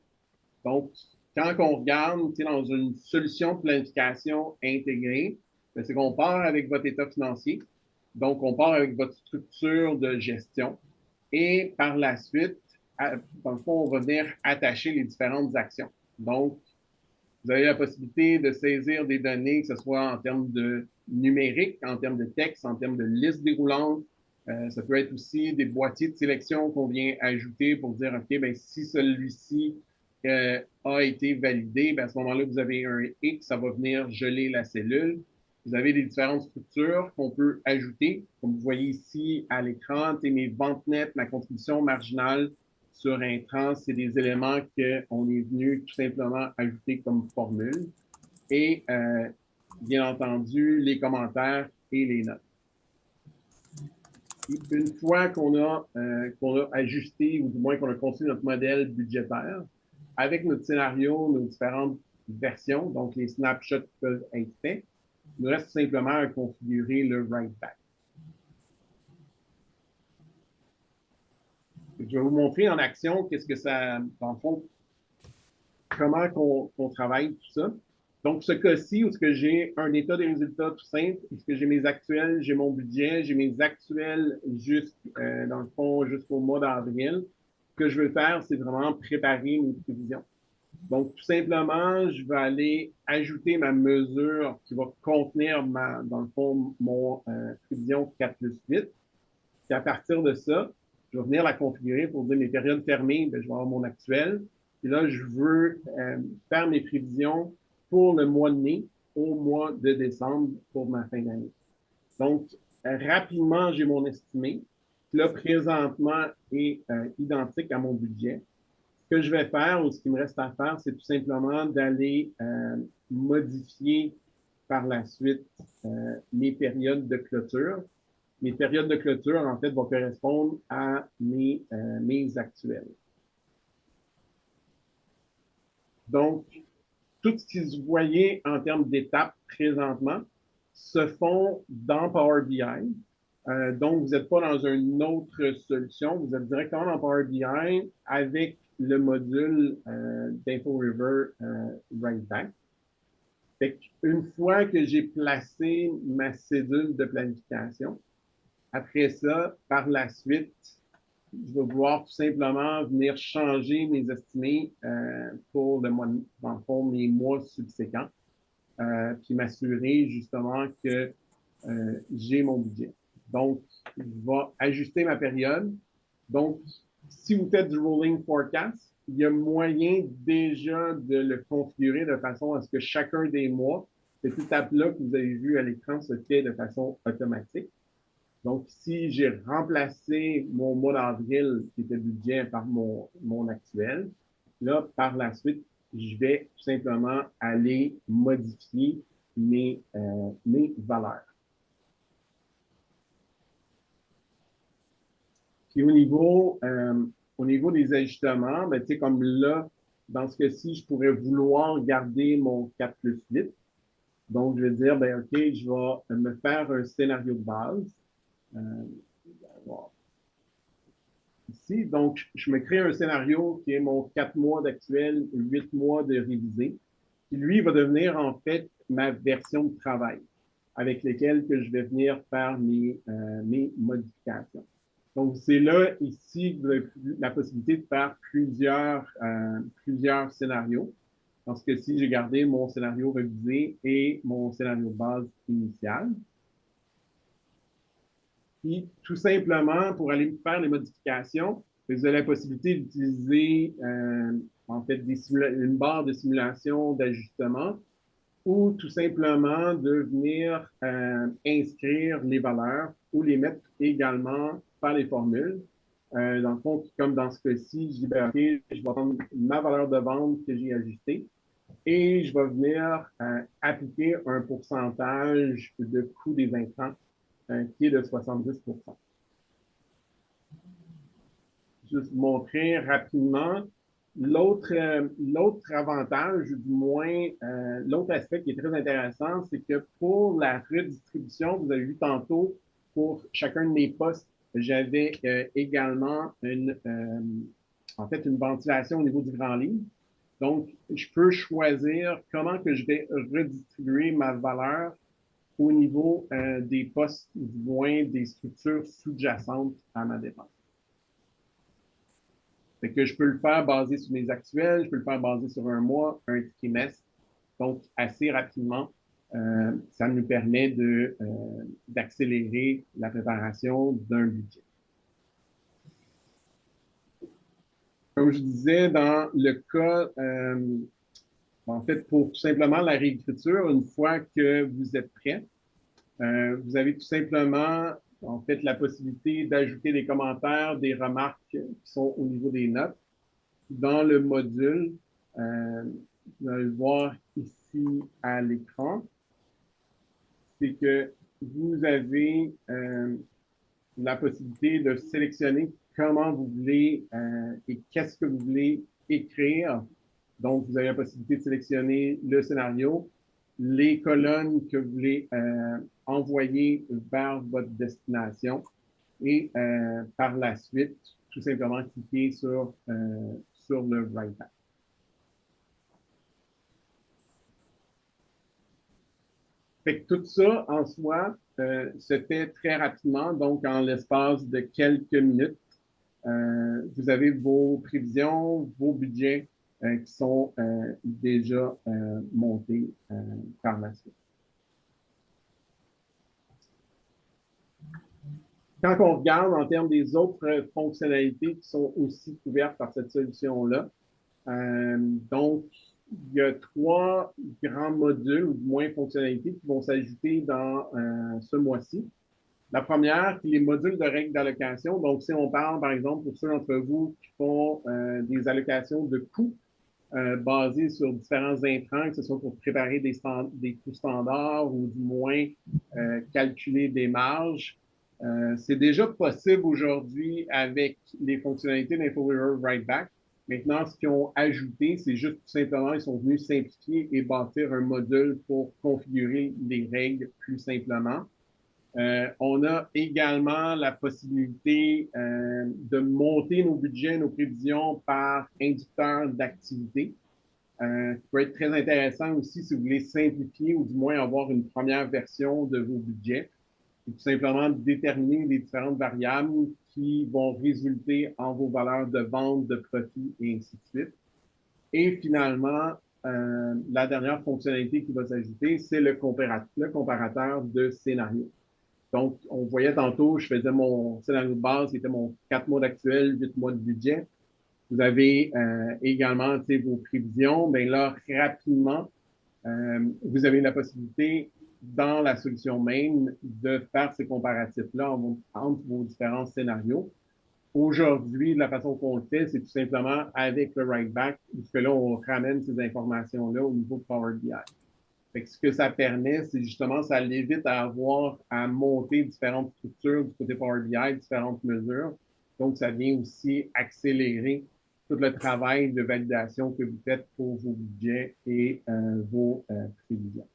A: Donc, quand on regarde dans une solution de planification intégrée, c'est qu'on part avec votre état financier. Donc, on part avec votre structure de gestion. Et par la suite, dans le fond, on va venir attacher les différentes actions. Donc, vous avez la possibilité de saisir des données, que ce soit en termes de numérique, en termes de texte, en termes de liste déroulante. Ça peut être aussi des boîtiers de sélection qu'on vient ajouter pour dire, OK, ben, si celui-ci a été validé, ben, à ce moment-là, vous avez un X, ça va venir geler la cellule. Vous avez des différentes structures qu'on peut ajouter. Comme vous voyez ici à l'écran, mes ventes nettes, ma contribution marginale sur intrant, c'est des éléments qu'on est venu tout simplement ajouter comme formule. Et bien entendu, les commentaires et les notes. Une fois qu'on a ajusté, ou du moins qu'on a construit notre modèle budgétaire, avec notre scénario, nos différentes versions, donc les snapshots peuvent être faits, il nous reste simplement à configurer le write-back. Je vais vous montrer en action qu'est-ce que ça, dans le fond, comment qu'on travaille tout ça. Donc, ce cas-ci, où est-ce que j'ai un état des résultats tout simple, est-ce que j'ai mes actuels, j'ai mon budget, j'ai mes actuels dans le fond, jusqu'au mois d'avril. Ce que je veux faire, c'est vraiment préparer mes prévisions. Donc, tout simplement, je vais aller ajouter ma mesure qui va contenir, dans le fond, mon prévision 4+8. Puis à partir de ça, je vais venir la configurer pour dire mes périodes fermées, bien, je vais avoir mon actuel. Et là, je veux faire mes prévisions pour le mois de mai au mois de décembre pour ma fin d'année. Donc, rapidement, j'ai mon estimé qui, là, présentement, est identique à mon budget. Ce que je vais faire, ou ce qui me reste à faire, c'est tout simplement d'aller modifier par la suite mes périodes de clôture. mes périodes de clôture, en fait, vont correspondre à mes actuels. Donc, tout ce qui se voyait en termes d'étapes présentement se font dans Power BI. Donc, vous n'êtes pas dans une autre solution, vous êtes directement dans Power BI avec le module d'InfoRiver WriteBack. Une fois que j'ai placé ma cédule de planification, après ça, par la suite, je vais pouvoir tout simplement venir changer mes estimés pour le mois, dans le fond, mes mois subséquents, puis m'assurer justement que j'ai mon budget. Donc, je vais ajuster ma période. Donc, si vous faites du rolling forecast, il y a moyen déjà de le configurer de façon à ce que chacun des mois, cette étape-là que vous avez vu à l'écran se fait de façon automatique. Donc, si j'ai remplacé mon mois d'avril, qui était budget, par mon actuel, là, par la suite, je vais tout simplement aller modifier mes valeurs. Puis au niveau des ajustements, ben, tu sais, comme là, dans ce cas-ci, je pourrais vouloir garder mon 4 plus 8. Donc, je vais dire, ben, OK, je vais me faire un scénario de base. Ici, donc, je me crée un scénario qui est mon 4 mois d'actuel, 8 mois de révisé, qui lui va devenir en fait ma version de travail avec lesquelles que je vais venir faire mes modifications. Donc, c'est là, ici, que vous avez la possibilité de faire plusieurs scénarios. Parce que si j'ai gardé mon scénario révisé et mon scénario de base initial. Puis, tout simplement, pour aller faire les modifications, vous avez la possibilité d'utiliser, en fait, une barre de simulation d'ajustement ou tout simplement de venir inscrire les valeurs ou les mettre également par les formules. Dans le fond, comme dans ce cas-ci, je dis, ben, OK, je vais prendre ma valeur de vente que j'ai ajustée et je vais venir appliquer un pourcentage de coût des intrants qui est de 70 %. Juste montrer rapidement l'autre avantage, du moins l'autre aspect qui est très intéressant, c'est que pour la redistribution, vous avez vu tantôt, pour chacun de mes postes, j'avais également en fait une ventilation au niveau du grand livre. Donc, je peux choisir comment que je vais redistribuer ma valeur au niveau des postes, du moins des structures sous-jacentes à ma dépense. Fait que je peux le faire basé sur mes actuels, je peux le faire basé sur un mois, un trimestre. Donc, assez rapidement, ça nous permet d'accélérer la préparation d'un budget. Comme je disais, dans le cas, en fait, pour tout simplement la réécriture, une fois que vous êtes prêt, vous avez tout simplement, en fait, la possibilité d'ajouter des commentaires, des remarques qui sont au niveau des notes. Dans le module, vous allez le voir ici à l'écran, c'est que vous avez la possibilité de sélectionner comment vous voulez et qu'est-ce que vous voulez écrire. Donc, vous avez la possibilité de sélectionner le scénario, les colonnes que vous voulez envoyer vers votre destination et par la suite, tout simplement cliquer sur le WriteBack. Fait que tout ça, en soi, se fait très rapidement, donc en l'espace de quelques minutes. Vous avez vos prévisions, vos budgets qui sont déjà montés par la suite. Quand on regarde en termes des autres fonctionnalités qui sont aussi couvertes par cette solution-là, donc, il y a 3 grands modules, ou du moins fonctionnalités, qui vont s'ajouter dans ce mois-ci. La première, c'est les modules de règles d'allocation. Donc, si on parle, par exemple, pour ceux d'entre vous qui font des allocations de coûts basées sur différents intrants, que ce soit pour préparer des coûts standards ou du moins calculer des marges, C'est déjà possible aujourd'hui avec les fonctionnalités d'InfoRiver Write-Back. Maintenant, ce qu'ils ont ajouté, c'est juste tout simplement, ils sont venus simplifier et bâtir un module pour configurer les règles plus simplement. On a également la possibilité de monter nos budgets, nos prévisions par inducteur d'activité, qui peut être très intéressant aussi si vous voulez simplifier ou du moins avoir une première version de vos budgets. C'est tout simplement déterminer les différentes variables qui vont résulter en vos valeurs de vente, de profit et ainsi de suite. Et finalement, la dernière fonctionnalité qui va s'ajouter, c'est le comparateur de scénarios. Donc, on voyait tantôt, je faisais mon scénario de base, qui était mon 4 mois d'actuel, 8 mois de budget. Vous avez également vos prévisions. Bien là, rapidement, vous avez la possibilité, dans la solution même, de faire ces comparatifs-là entre vos différents scénarios. Aujourd'hui, la façon qu'on le fait, c'est tout simplement avec le write-back, puisque là, on ramène ces informations-là au niveau de Power BI. Fait que ce que ça permet, c'est justement, ça l'évite à avoir à monter différentes structures du côté Power BI, différentes mesures. Donc, ça vient aussi accélérer tout le travail de validation que vous faites pour vos budgets et vos prévisions.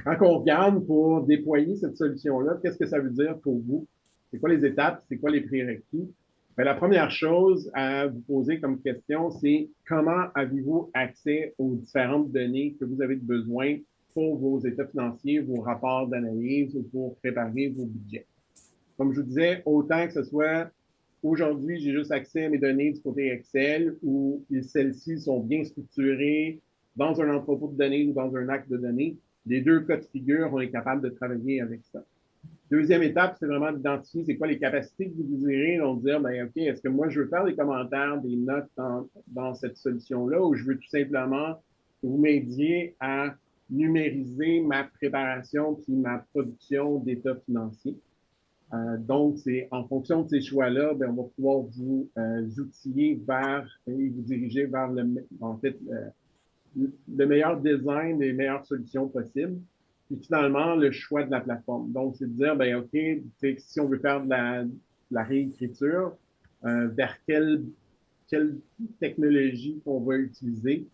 A: Quand on regarde pour déployer cette solution-là, qu'est-ce que ça veut dire pour vous? C'est quoi les étapes? C'est quoi les prérequis? Bien, la première chose à vous poser comme question, c'est comment avez-vous accès aux différentes données que vous avez besoin pour vos états financiers, vos rapports d'analyse ou pour préparer vos budgets? Comme je vous disais, autant que ce soit aujourd'hui, j'ai juste accès à mes données du côté Excel où celles-ci sont bien structurées dans un entrepôt de données ou dans un acte de données. Les deux cas de figure, on est capable de travailler avec ça. Deuxième étape, c'est vraiment d'identifier c'est quoi les capacités que vous désirez. Donc, dire, ben, OK, est-ce que moi, je veux faire des commentaires, des notes dans cette solution-là ou je veux tout simplement que vous m'aidiez à numériser ma préparation puis ma production d'état financier. Donc, c'est en fonction de ces choix-là, ben, on va pouvoir vous outiller vers et vous diriger vers en fait, le meilleur design, les meilleures solutions possibles. Puis finalement, le choix de la plateforme. Donc, c'est de dire, ben OK, si on veut faire de la réécriture, vers quelle technologie qu'on va utiliser.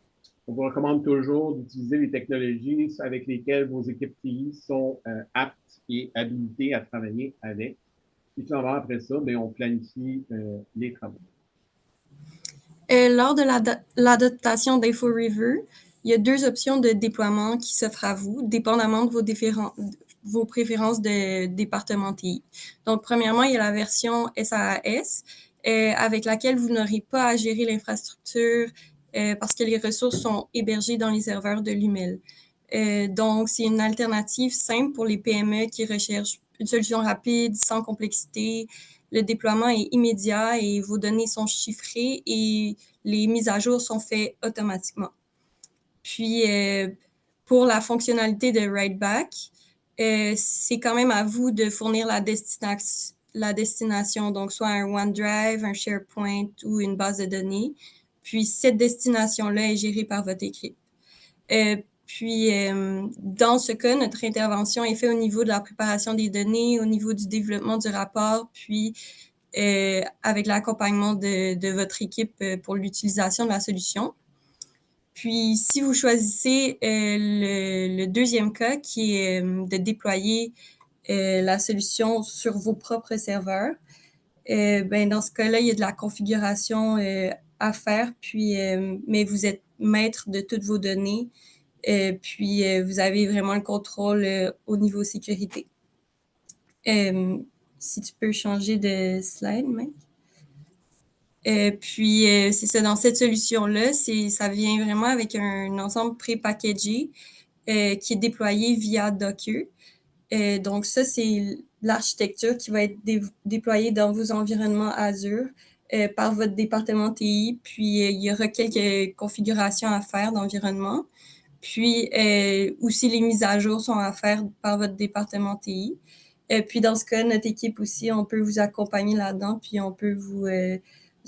A: On vous recommande toujours d'utiliser les technologies avec lesquelles vos équipes TI sont aptes et habilitées à travailler avec. Et finalement, après ça, bien, on planifie les travaux.
B: Lors de l'adaptation d'InfoRiver, il y a deux options de déploiement qui s'offrent à vous, dépendamment de vos préférences de département TI. Donc, premièrement, il y a la version SaaS, avec laquelle vous n'aurez pas à gérer l'infrastructure parce que les ressources sont hébergées dans les serveurs de l'UML. Donc, c'est une alternative simple pour les PME qui recherchent une solution rapide, sans complexité. Le déploiement est immédiat et vos données sont chiffrées et les mises à jour sont faites automatiquement. Puis, pour la fonctionnalité de Write-Back, c'est quand même à vous de fournir la destination, donc soit un OneDrive, un SharePoint ou une base de données. Puis, cette destination-là est gérée par votre équipe. Puis, dans ce cas, notre intervention est faite au niveau de la préparation des données, au niveau du développement du rapport, puis avec l'accompagnement de votre équipe pour l'utilisation de la solution. Puis, si vous choisissez le deuxième cas, qui est de déployer la solution sur vos propres serveurs, ben, dans ce cas-là, il y a de la configuration à faire, puis, mais vous êtes maître de toutes vos données, puis vous avez vraiment le contrôle au niveau sécurité. Si tu peux changer de slide, Mike. Puis, c'est ça, dans cette solution-là, ça vient vraiment avec un ensemble pré-packagé qui est déployé via Docker. Donc, ça, c'est l'architecture qui va être déployée dans vos environnements Azure par votre département TI. Puis, il y aura quelques configurations à faire d'environnement. Puis, aussi, les mises à jour sont à faire par votre département TI. Puis, dans ce cas, notre équipe aussi, on peut vous accompagner là-dedans, puis on peut vous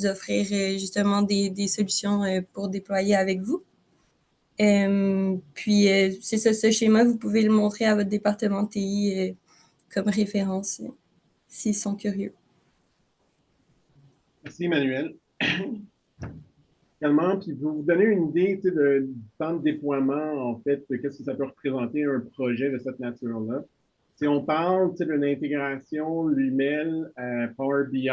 B: offrir justement des solutions pour déployer avec vous. Puis, c'est ça, ce schéma, vous pouvez le montrer à votre département TI comme référence s'ils sont curieux.
A: Merci, Emmanuel. Également, puis pour vous donner une idée du temps de déploiement, en fait, de qu'est-ce que ça peut représenter un projet de cette nature-là. Si on parle d'une intégration, l'UML, Power BI,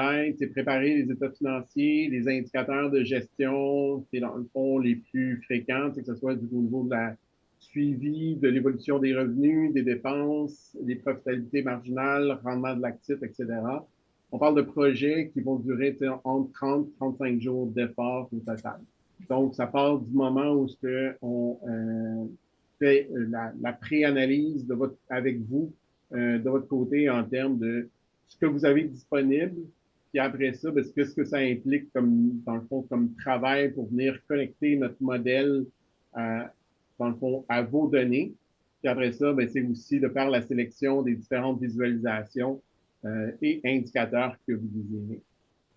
A: préparer les états financiers, les indicateurs de gestion, c'est dans le fond les plus fréquents, que ce soit au niveau de la suivi de l'évolution des revenus, des dépenses, des profitabilités marginales, rendement de l'actif, etc. On parle de projets qui vont durer entre 30 et 35 jours d'effort au total. Donc, ça part du moment où on fait la pré-analyse avec vous de votre côté en termes de ce que vous avez disponible. Puis après ça, ben, qu'est-ce que ça implique comme, dans le fond, comme travail pour venir connecter notre modèle, dans le fond, à vos données. Puis après ça, ben, c'est aussi de faire la sélection des différentes visualisations et indicateurs que vous désirez.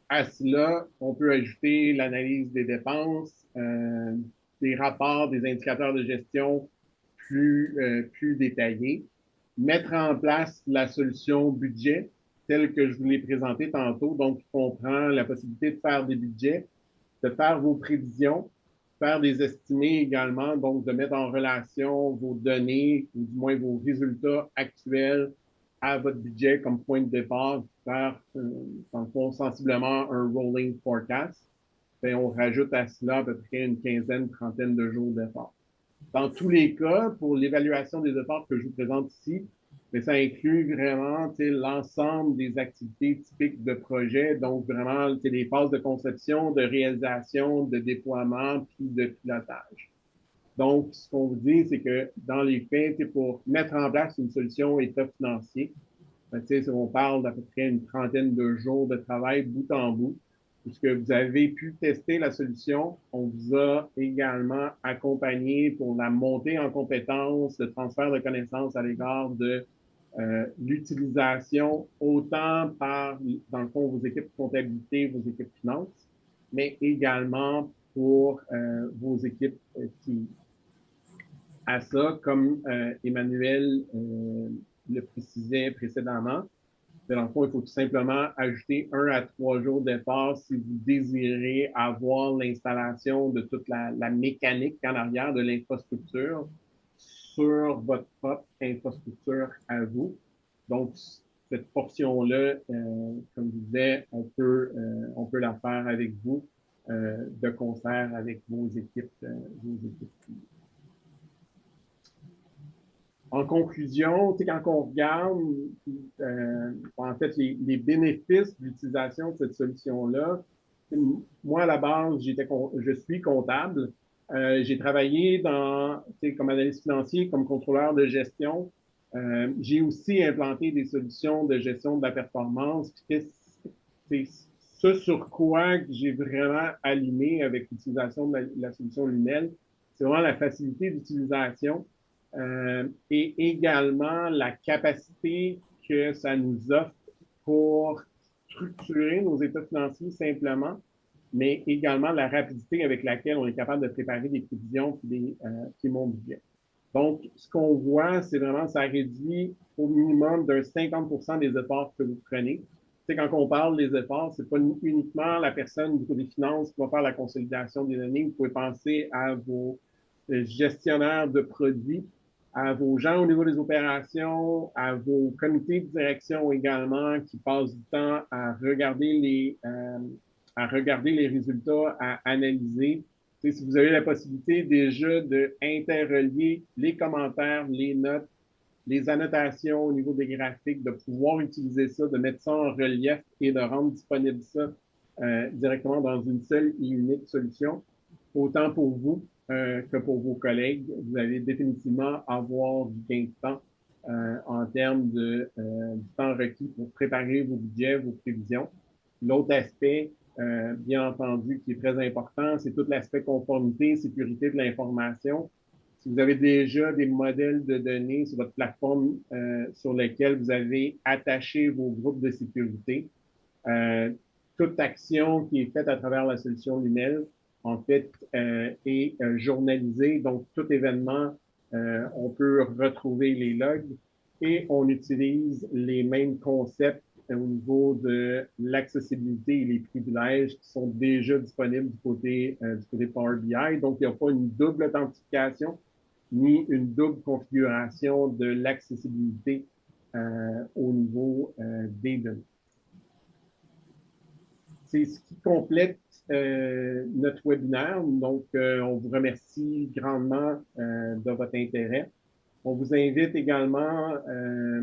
A: À cela, on peut ajouter l'analyse des dépenses, des rapports, des indicateurs de gestion plus détaillés, mettre en place la solution budget telle que je vous l'ai présentée tantôt, donc qui comprend la possibilité de faire des budgets, de faire vos prévisions, faire des estimés également, donc de mettre en relation vos données, ou du moins vos résultats actuels à votre budget comme point de départ, faire, dans le fond, sensiblement un rolling forecast. Et on rajoute à cela à peu près une quinzaine, trentaine de jours d'effort. Dans tous les cas, pour l'évaluation des efforts que je vous présente ici, mais ça inclut vraiment l'ensemble des activités typiques de projet, donc vraiment les phases de conception, de réalisation, de déploiement, puis de pilotage. Donc, ce qu'on vous dit, c'est que dans les faits, pour mettre en place une solution état financier, on parle d'à peu près une trentaine de jours de travail bout en bout, puisque vous avez pu tester la solution. On vous a également accompagné pour la montée en compétences, le transfert de connaissances à l'égard de l'utilisation, autant par, dans le fond, vos équipes comptabilité, vos équipes finances, mais également pour vos équipes qui, à ça, comme Emmanuel le précisait précédemment, dans le fond, il faut tout simplement ajouter 1 à 3 jours d'effort si vous désirez avoir l'installation de toute la mécanique en arrière de l'infrastructure sur votre propre infrastructure à vous. Donc, cette portion-là, comme je disais, on peut la faire avec vous de concert avec vos équipes. En conclusion, quand on regarde en fait les bénéfices de l'utilisation de cette solution-là, moi à la base, je suis comptable. J'ai travaillé comme analyste financier, comme contrôleur de gestion. J'ai aussi implanté des solutions de gestion de la performance. C'est ce sur quoi j'ai vraiment aligné avec l'utilisation de la solution Lumel. C'est vraiment la facilité d'utilisation. Et également la capacité que ça nous offre pour structurer nos états financiers simplement, mais également la rapidité avec laquelle on est capable de préparer des prévisions qui montent budget. Donc, ce qu'on voit, c'est vraiment ça réduit au minimum d'un 50% des efforts que vous prenez. Quand on parle des efforts, c'est pas uniquement la personne du côté des finances qui va faire la consolidation des données. Vous pouvez penser à vos gestionnaires de produits, à vos gens au niveau des opérations, à vos comités de direction également qui passent du temps à regarder les résultats, à analyser. Si vous avez la possibilité déjà d'interrelier les commentaires, les notes, les annotations au niveau des graphiques, de pouvoir utiliser ça, de mettre ça en relief et de rendre disponible ça directement dans une seule et unique solution, autant pour vous que pour vos collègues. Vous allez définitivement avoir du gain de temps en termes du temps requis pour préparer vos budgets, vos prévisions. L'autre aspect, bien entendu, qui est très important, c'est tout l'aspect conformité, sécurité de l'information. Si vous avez déjà des modèles de données sur votre plateforme sur lesquels vous avez attaché vos groupes de sécurité, toute action qui est faite à travers la solution Lumel, en fait, est journalisée. Donc, tout événement, on peut retrouver les logs. et on utilise les mêmes concepts au niveau de l'accessibilité et les privilèges qui sont déjà disponibles du côté Power BI. Donc, il n'y a pas une double authentification ni une double configuration de l'accessibilité au niveau des données. C'est ce qui complète notre webinaire. Donc, on vous remercie grandement de votre intérêt. On vous invite également,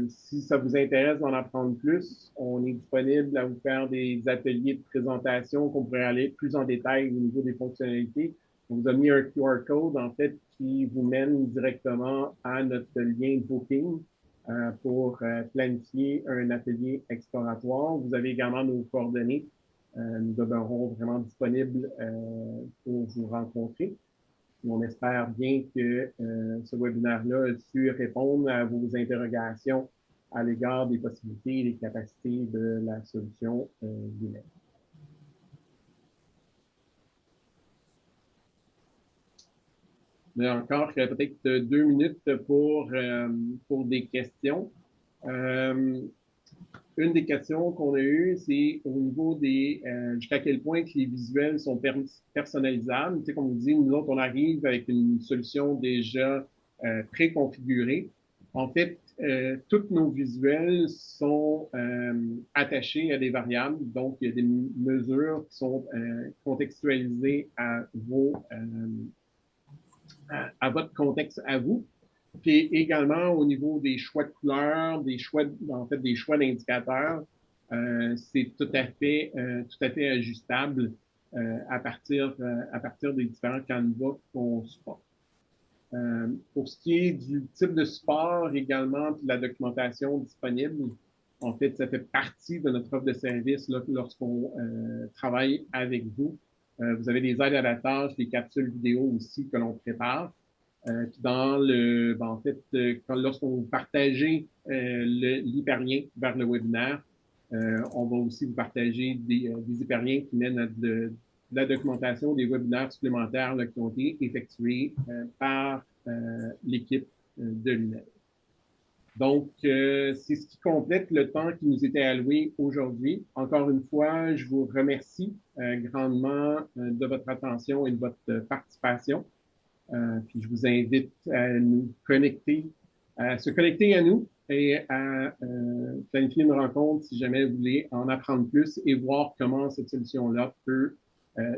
A: si ça vous intéresse d'en apprendre plus, on est disponible à vous faire des ateliers de présentation qu'on pourrait aller plus en détail au niveau des fonctionnalités. On vous a mis un QR code, en fait, qui vous mène directement à notre lien Booking pour planifier un atelier exploratoire. Vous avez également nos coordonnées. Nous demeurons vraiment disponibles pour vous rencontrer. On espère bien que ce webinaire-là a su répondre à vos interrogations à l'égard des possibilités et des capacités de la solution Lumel. On a encore peut-être 2 minutes pour des questions. Une des questions qu'on a eues, c'est au niveau des jusqu'à quel point que les visuels sont personnalisables. Tu sais, comme vous dit, nous autres, on arrive avec une solution déjà préconfigurée. En fait, tous nos visuels sont attachés à des variables, donc il y a des mesures qui sont contextualisées à votre contexte à vous. Puis également au niveau des choix de couleurs, des choix d'indicateurs, c'est tout à fait ajustable à partir des différents canevas qu'on supporte. Pour ce qui est du type de support également, puis de la documentation disponible, en fait, ça fait partie de notre offre de service lorsqu'on travaille avec vous. Vous avez des aides à la tâche, des capsules vidéo aussi que l'on prépare. Lorsqu'on vous partagez l'hyperlien vers le webinaire, on va aussi vous partager des hyperliens qui mènent à de la documentation des webinaires supplémentaires qui ont été effectués par l'équipe de l'UNED. Donc, c'est ce qui complète le temps qui nous était alloué aujourd'hui. Encore une fois, je vous remercie grandement de votre attention et de votre participation. Puis je vous invite à se connecter à nous et à planifier une rencontre si jamais vous voulez en apprendre plus et voir comment cette solution-là peut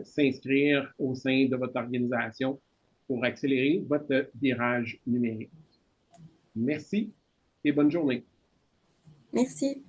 A: s'inscrire au sein de votre organisation pour accélérer votre virage numérique. Merci et bonne journée.
B: Merci.